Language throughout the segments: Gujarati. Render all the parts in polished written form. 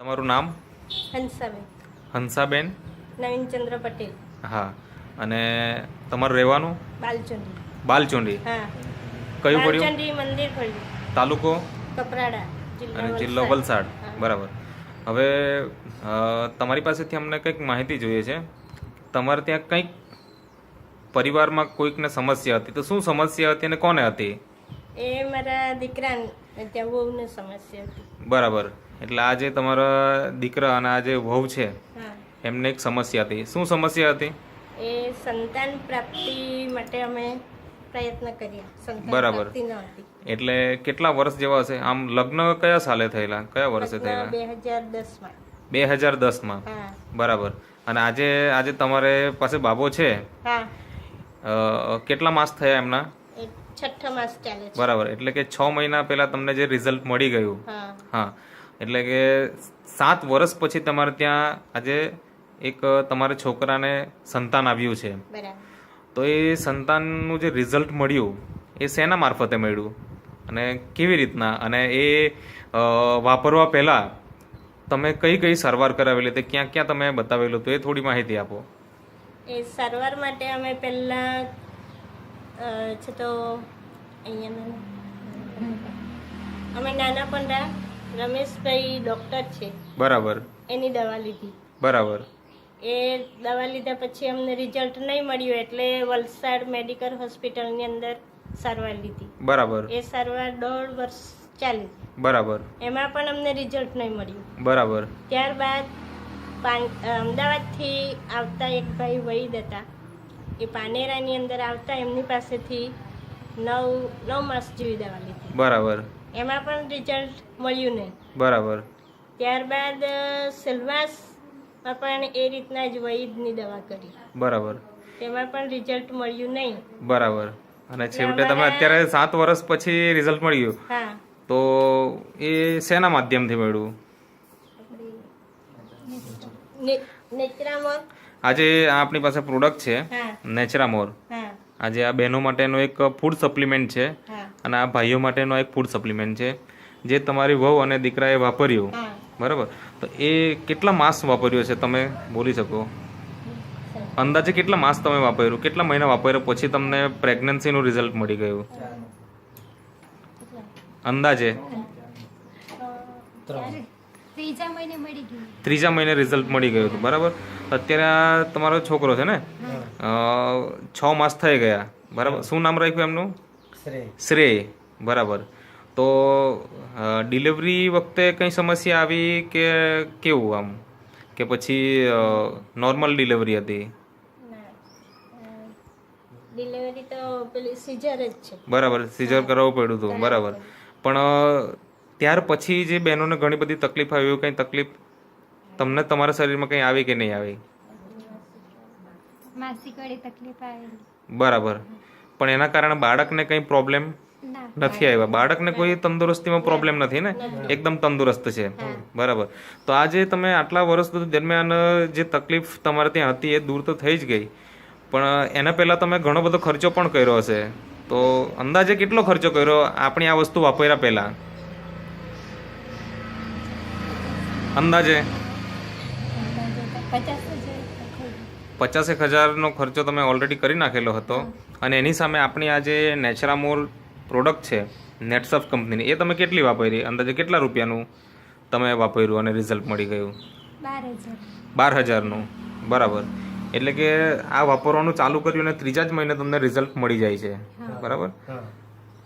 તમારું નામ? હંસાબેન. હંસાબેન નવીનચંદ્ર પટેલ. હા. અને તમારું રહેવાનું? બાલચંડી. બાલચુંડી. હા. કયું પડ્યું? બાલચંડી મંદિર પડ્યું. તાલુકો? કપરાડા. અને જિલ્લો વલસાડ. બરાબર. હવે તમારી પાસેથી અમને કંઈક માહિતી જોઈએ છે. તમારે ત્યાં કંઈક પરિવારમાં કોઈકને સમસ્યા હતી, તો શું સમસ્યા હતી અને કોને હતી? એ મારા દીકરાને ત્યાં વહુને સમસ્યા હતી. બરાબર. એટલે આ જે તમારા દીકરા અને આ જે વહુ છે એમને એક સમસ્યા હતી. શું સમસ્યા હતી? એ સંતાન પ્રાપ્તિ માટે અમે પ્રયત્ન કર્યા. સંતાન બરાબર. પ્રાપ્તિ ન હતી. એટલે કેટલા વર્ષ જેવા હશે? આમ લગ્ન કયા સાલે થયેલા? કયા વર્ષે થયેલા? 2010માં. 2010માં. હા. બરાબર. અને આજે તમારે પાસે બાબો છે, હા. કેટલા માસ થયા એમના? એ 6ઠ્ઠા માસ ચાલે છે. બરાબર. એટલે કે 6 મહિના પહેલા તમને જે રિઝલ્ટ મળી ગયું. હા. હા. એટલે કે 7 વર્ષ પછી તમારે ત્યાં આજે એક તમારા છોકરાને સંતાન આવ્યું છે. બરાબર. તો એ સંતાનનું જે રિઝલ્ટ મળ્યું એ શેના મારફતે મળ્યું અને કેવી રીતના, અને એ વાપરવા પહેલાં તમે કઈ કઈ સારવાર કરાવેલી હતી, ક્યાં ક્યાં તમે બતાવેલું, તો એ થોડી માહિતી આપો. એ સારવાર માટે અમે પહેલાં છે તો અહીંયા અમે નાના પંડા રમેશભાઈ ડૉક્ટર છે. બરાબર. એની દવા લીધી. બરાબર. એ દવા લીધા પછી અમને રિઝલ્ટ નહીં મળ્યું એટલે વલસાડ મેડિકલ હોસ્પિટલની અંદર સારવાર લીધી. બરાબર. એ સારવાર 1.5 વર્ષ ચાલી. બરાબર. એમાં પણ અમને રિઝલ્ટ નહીં મળ્યું. બરાબર. ત્યારબાદ અમદાવાદથી આવતા એક ભાઈ વૈદ હતા, એ પાનેરાની અંદર આવતા એમની પાસેથી 9 માસ જેવી દવા લીધી. બરાબર. એમાં પણ રિઝલ્ટ મળ્યું નહીં. બરાબર. ત્યારબાદ સેલવાસમાં પણ એ રીતના જ વૈદની દવા કરી. બરાબર. તેમાં પણ રિઝલ્ટ મળ્યું નહીં. બરાબર. અને છેવટે તમે અત્યારે 7 વર્ષ પછી રિઝલ્ટ મળ્યું. હા. તો એ શેના માધ્યમથી મળ્યું? નેચરામોર. આજે આપણી પાસે પ્રોડક્ટ છે નેચરામોર. હા. આજે આ બહેનો માટેનો એક ફૂડ સપ્લિમેન્ટ છે અને આ ભાઈઓ માટેનો એક ફૂડ સપ્લિમેન્ટ છે જે તમારી વહુ અને દીકરાએ વાપર્યું. બરાબર. તો એ કેટલા માસ વાપર્યો છે તમે બોલી શકો? અંદાજે કેટલા માસ તમે વાપર્યું, કેટલા મહિના વાપર્યા પછી તમને પ્રેગ્નન્સીનું રિઝલ્ટ મળી ગયું? અંદાજે ત્રીજા મહિને રિઝલ્ટ મળી ગયું હતું. બરાબર. અત્યારે આ તમારો છોકરો છે ને, 6 માસ થઈ ગયા. બરાબર. શું નામ રાખ્યું એમનું? શ્રેય. બરાબર. તો ડિલિવરી વખતે કંઈ સમસ્યા આવી કે કેવું, આમ કે પછી નોર્મલ ડિલિવરી હતી? ડિલિવરી તો પેલી સીઝર જ છે. બરાબર. સીઝર કરાવવું પડ્યું હતું. બરાબર. પણ ત્યાર પછી જે બહેનોને ઘણી બધી તકલીફ આવી, એવું કંઈ તકલીફ તમને તમારા શરીરમાં કંઈ આવી કે નહીં આવી? બરાબર. પણ એના કારણે બાળકને કંઈ પ્રોબ્લેમ નથી આવ્યા? બાળકને કોઈ તંદુરસ્તીમાં પ્રોબ્લેમ નથી ને? એકદમ તંદુરસ્ત છે. બરાબર. તો આજે તમે આટલા વર્ષ દરમિયાન જે તકલીફ તમારે ત્યાં હતી એ દૂર તો થઈ જ ગઈ, પણ એના પહેલાં તમે ઘણો બધો ખર્ચો પણ કર્યો હશે. તો અંદાજે કેટલો ખર્ચો કર્યો આપણી આ વસ્તુ વાપર્યા પહેલાં? અંદાજે 50,000નો ખર્ચો તમે ઓલરેડી કરી નાખેલો હતો. અને એની સામે આપણી આ જે નેચરામોર પ્રોડક્ટ છે નેટસફ કંપનીની, એ તમે કેટલી વાપરી? અંદાજે કેટલા રૂપિયાનું તમે વાપર્યું અને રિઝલ્ટ મળી ગયું? 12,000નું. બરાબર. એટલે કે આ વાપરવાનું ચાલુ કર્યું અને ત્રીજા જ મહિને તમને રિઝલ્ટ મળી જાય છે. બરાબર.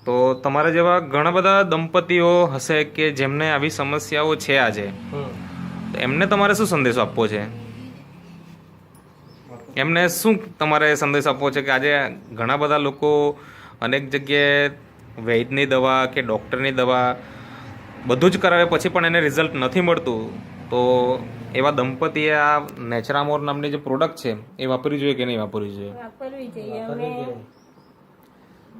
તો તમારા જેવા ઘણા બધા દંપતીઓ હશે કે જેમને આવી સમસ્યાઓ છે આજે, તો એમને તમારે શું સંદેશો આપવો છે? એમને શું તમારે સંદેશ આપવો છે કે આજે ઘણા બધા લોકો અનેક જગ્યાએ વૈદ્યની દવા કે ડૉક્ટરની દવા બધું જ કરાવે પછી પણ એને રિઝલ્ટ નથી મળતું, તો એવા દંપતીએ આ નેચરામોર નામની જે પ્રોડક્ટ છે એ વાપરવી જોઈએ કે નહીં વાપરવી જોઈએ? વાપરવી જોઈએ. અમે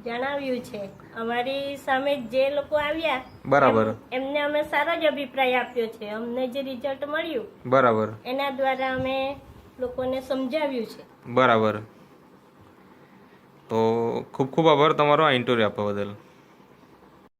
જણાવ્યું છે, અમારી સામે જે લોકો આવ્યા, બરાબર, એમને અમે સારો જ અભિપ્રાય આપ્યો છે. અમને જે રિઝલ્ટ મળ્યું, બરાબર, એના દ્વારા અમે લોકોને સમજાવ્યું છે. બરાબર. તો ખૂબ ખૂબ આભાર તમારો આ ઇન્ટરવ્યુ આપવા બદલ.